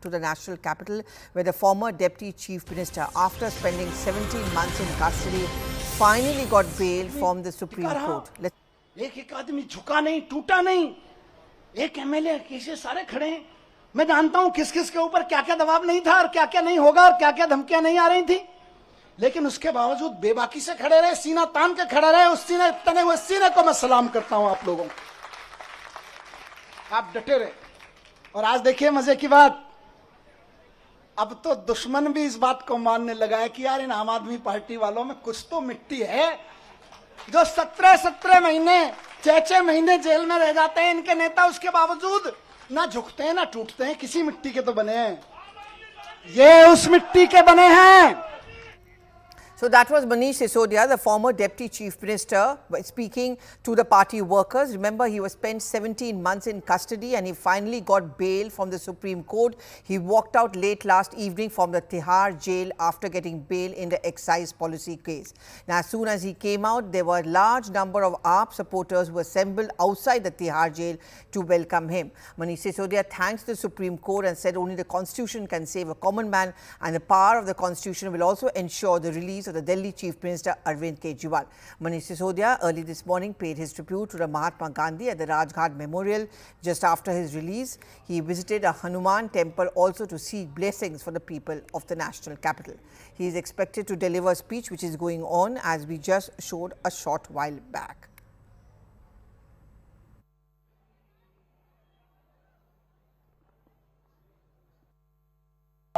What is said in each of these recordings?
to the national capital, where the former deputy chief minister, after spending 17 months in custody, finally got bail from the Supreme Court. एक आदमी झुका नहीं, टूटा नहीं, एक MLA कैसे सारे खड़े हैं। मैं जानता हूं किस किस के ऊपर क्या क्या दबाव नहीं था और क्या क्या नहीं होगा और क्या क्या धमकियां नहीं आ रही थी, लेकिन उसके बावजूद बेबाकी से खड़े रहे, सीना तान के खड़े रहे। उस सीने तने हुए सीने को मैं सलाम करता हूं आप लोगों को। आप डटे रहे। और आज देखिए मजे की बात, अब तो दुश्मन भी इस बात को मानने लगा है कि यार इन आम आदमी पार्टी वालों में कुछ तो मिट्टी है। जो 17 महीने 6 महीने जेल में रह जाते हैं इनके नेता, उसके बावजूद ना झुकते हैं ना टूटते हैं। किसी मिट्टी के तो बने हैं, ये उस मिट्टी के बने हैं। So that was Manish Sisodia, the former deputy chief minister, speaking to the party workers. Remember, he was spent 17 months in custody and he finally got bail from the Supreme Court. He walked out late last evening from the Tihar jail after getting bail in the excise policy case. Now, as soon as he came out, there were a large number of AAP supporters who assembled outside the Tihar jail to welcome him. Manish Sisodia thanked the Supreme Court and said only the Constitution can save a common man, and the power of the Constitution will also ensure the release of the Delhi Chief Minister Arvind Kejriwal. Manish Sisodia early this morning paid his tribute to the Mahatma Gandhi at the Rajghat Memorial. Just after his release, he visited a Hanuman temple also to seek blessings for the people of the national capital. He is expected to deliver a speech which is going on, as we just showed a short while back.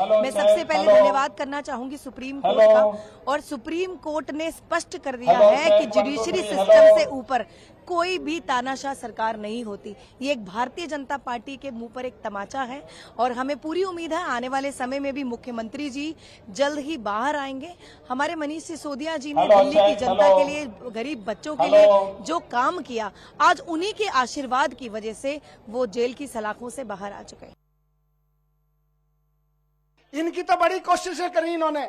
मैं सबसे पहले धन्यवाद करना चाहूंगी supreme court का, और supreme court ने स्पष्ट कर दिया है कि जुडिशरी सिस्टम से ऊपर कोई भी तानाशाह सरकार नहीं होती। ये एक भारतीय जनता पार्टी के मुंह पर एक तमाचा है और हमें पूरी उम्मीद है आने वाले समय में भी मुख्यमंत्री जी जल्द ही बाहर आएंगे। हमारे मनीष सिसोदिया जी ने दिल्ली की जनता के लिए, गरीब बच्चों के लिए जो काम किया, आज उन्हीं के आशीर्वाद की वजह से वो जेल की सलाखों से बाहर आ चुके हैं। इनकी तो बड़ी कोशिशें करी इन्होंने,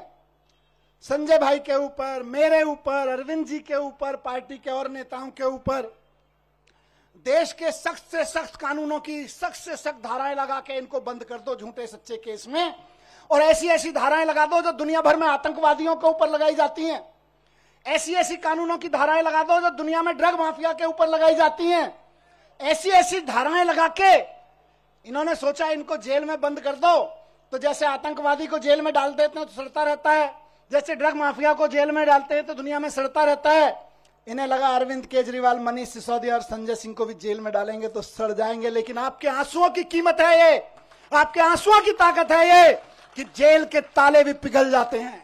संजय भाई के ऊपर, मेरे ऊपर, अरविंद जी के ऊपर, पार्टी के और नेताओं के ऊपर। देश के सख्त से सख्त कानूनों की सख्त से सख्त धाराएं लगा के इनको बंद कर दो झूठे सच्चे केस में, और ऐसी ऐसी धाराएं लगा दो जो दुनिया भर में आतंकवादियों के ऊपर लगाई जाती हैं। ऐसी ऐसी कानूनों की धाराएं लगा दो जो दुनिया में ड्रग माफिया के ऊपर लगाई जाती हैं। ऐसी ऐसी धाराएं लगा के इन्होंने सोचा इनको जेल में बंद कर दो, तो जैसे आतंकवादी को जेल में डाल देते हैं तो सड़ता रहता है, जैसे ड्रग माफिया को जेल में डालते हैं तो दुनिया में सड़ता रहता है। इन्हें लगा अरविंद केजरीवाल, मनीष सिसोदिया और संजय सिंह को भी जेल में डालेंगे तो सड़ जाएंगे, लेकिन आपके आंसुओं की कीमत है ये, आपके आंसुओं की ताकत है ये कि जेल के ताले भी पिघल जाते हैं।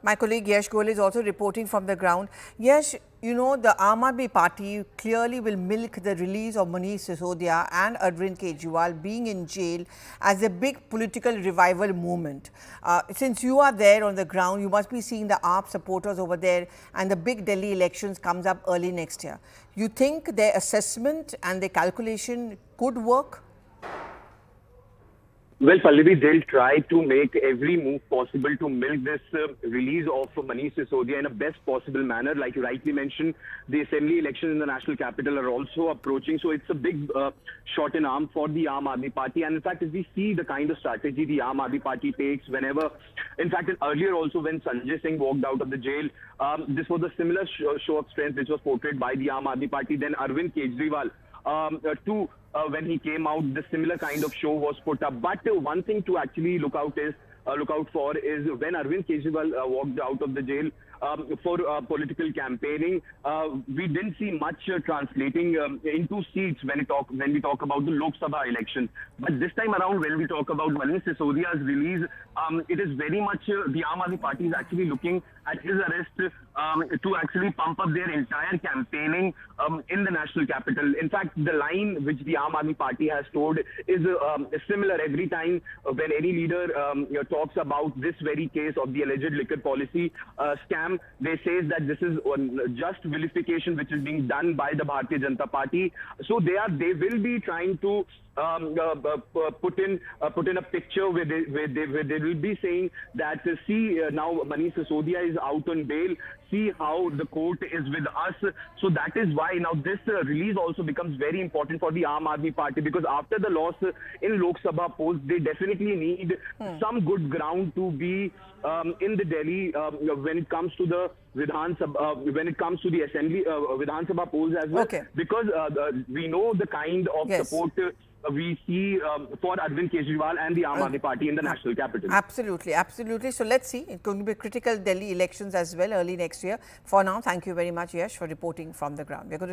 My colleague Yash Goel is also reporting from the ground. Yash, you know, the Aam Aadmi Party clearly will milk the release of Manish Sisodia and Arvind Kejriwal being in jail as a big political revival movement. Since you are there on the ground, you must be seeing the AAP supporters over there, and the big Delhi elections comes up early next year. You think their assessment and their calculation could work? Well, Pallavi, they'll try to make every move possible to milk this release of Manish Sisodia in a best possible manner. Like you rightly mentioned, the assembly elections in the national capital are also approaching. So it's a big shot in arm for the Aam Aadmi Party. And in fact, if we see the kind of strategy the Aam Aadmi Party takes whenever, in fact, earlier also when Sanjay Singh walked out of the jail, this was a similar show of strength which was portrayed by the Aam Aadmi Party. Then Arvind Kejriwal, when he came out, the similar kind of show was put up. But one thing to actually look out for is when Arvind Kejriwal walked out of the jail for political campaigning, we didn't see much translating into seats when we talk about the Lok Sabha election. But this time around, when we talk about Manish Sisodia's release, it is very much the Aam Aadmi Party is actually looking at his arrest to actually pump up their entire campaigning in the national capital. In fact, the line which the Aam Aadmi Party has told is similar every time when any leader talks about this very case of the alleged liquor policy scam. They say that this is just vilification which is being done by the Bharatiya Janata Party. So they will be trying to put in a picture where they will be saying that see now Manish Sisodia is out on bail. see how the court is with us. So that is why now this release also becomes very important for the Aam Aadmi Party, because after the loss in Lok Sabha polls, they definitely need some good ground to be in the Delhi when it comes to the Vidhan Sabha, when it comes to the Assembly Vidhan Sabha polls as well. Okay. Because we know the kind of support we see for Arvind Kejriwal and the Aam Aadmi Party in the national capital. Absolutely, absolutely. So let's see. It's going to be critical Delhi elections as well early next year. For now, thank you very much, Yash, for reporting from the ground. We're going to